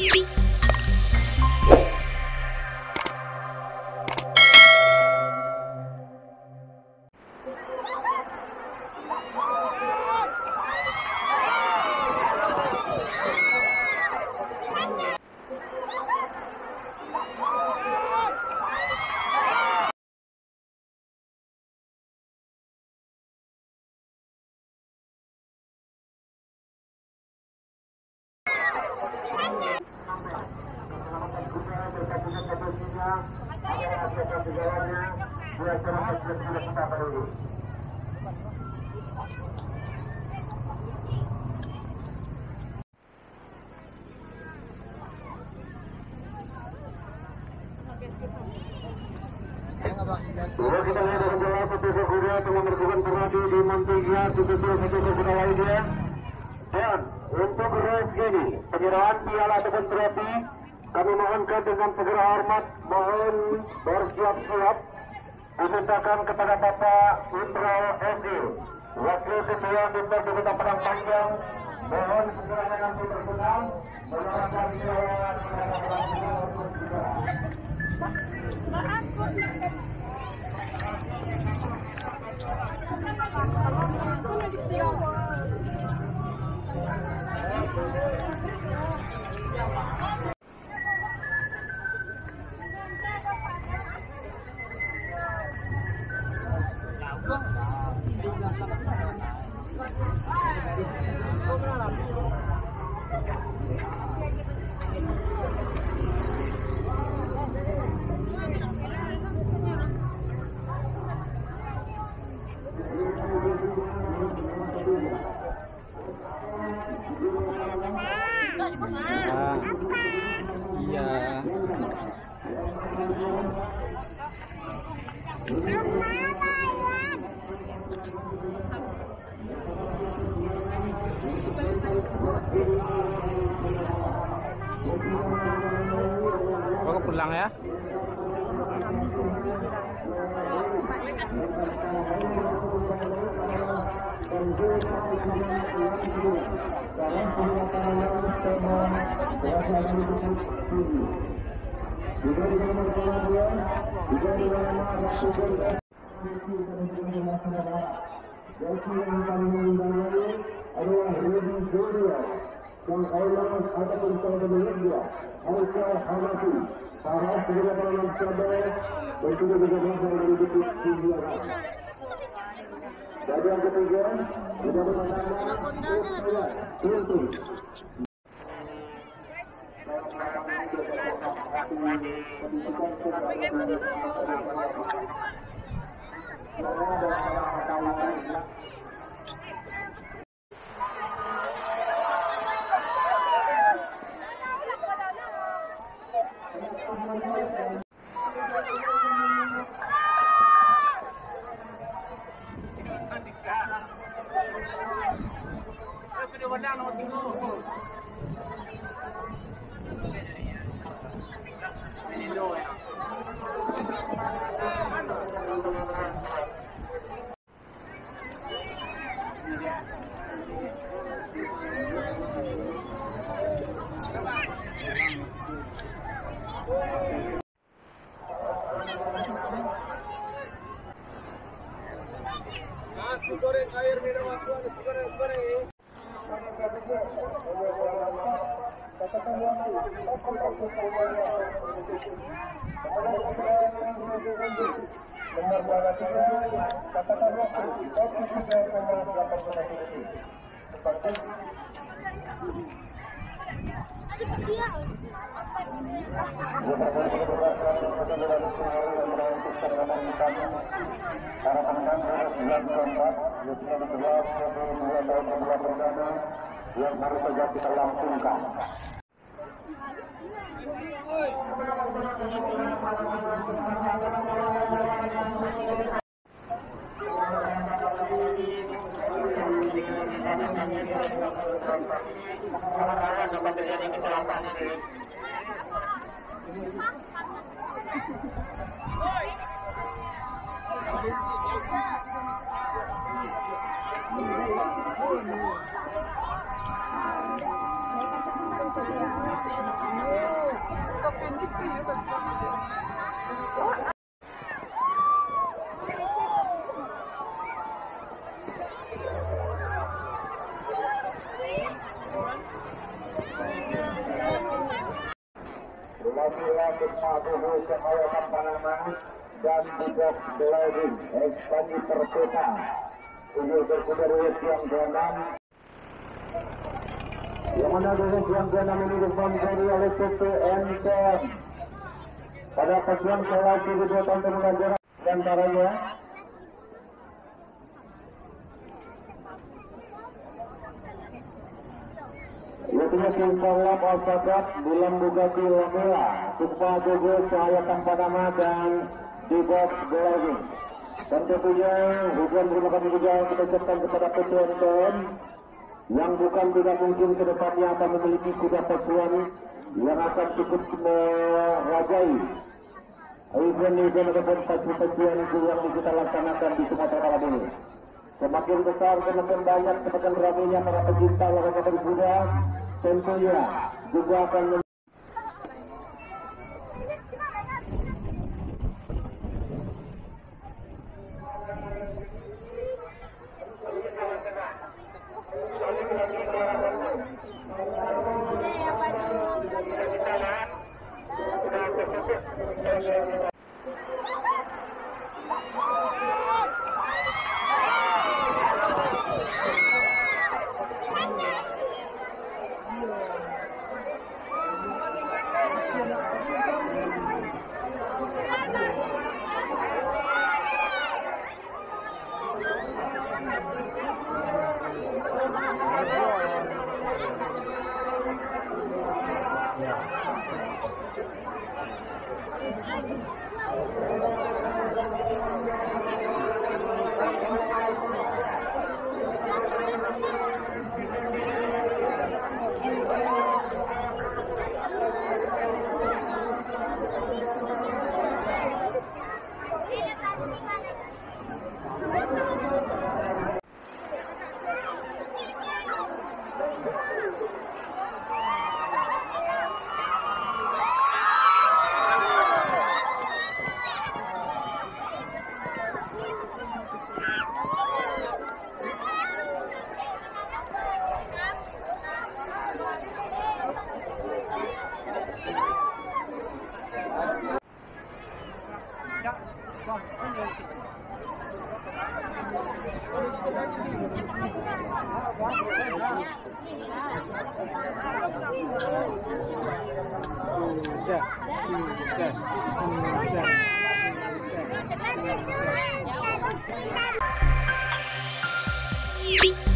Kita lihat dalam bola petugas kuda telah melakukan penalti di Montigia di petugas kuda lainnya. Dan untuk race ini penyerahan piala ataupun trofi kami mohonkan dengan segera hormat mohon bersiap-siap dimintakan kepada Bapak Indra Edi Wakil Ketua Bintang Kota Padang Panjang, mohon segera mengambil berkenan menyerahkan piala kepada Kok pulang ya? yang Allah ataupun dia Al-Qur'an Hanafi para segera dalam sabar dan juga dari bukit dunia. Dan yang ketiga sudah goreng air minum aku ada goreng. Yang baru saja kita langsungkan. Dapat terjadi kecelakaan ini. Laki-laki Pakuhu Sekolah Panama dan Bidok Gliding Ekspani Perpeta ini berkuda yang ke-6 yang mana yang ke-6 ini disponsori oleh CPNT pada pacuan selagi kegiatan pembelajaran dan caranya Yaitu Simsalap Al-Fakat Bulan Bugatti Lamela Sukma Gogo Cahaya Tanpanama dan Bidok Gliding. Dan tentunya hujan terima kasih juga kita ucapkan kepada PTNTN yang bukan tidak mungkin ke depannya akan memiliki kuda pacuan yang akan cukup merajai event-event ataupun pacuan itu yang kita laksanakan di Sumatera Barat ini. Semakin besar, semakin banyak, semakin ramainya para pecinta olahraga berkuda, tentunya juga akan Udah.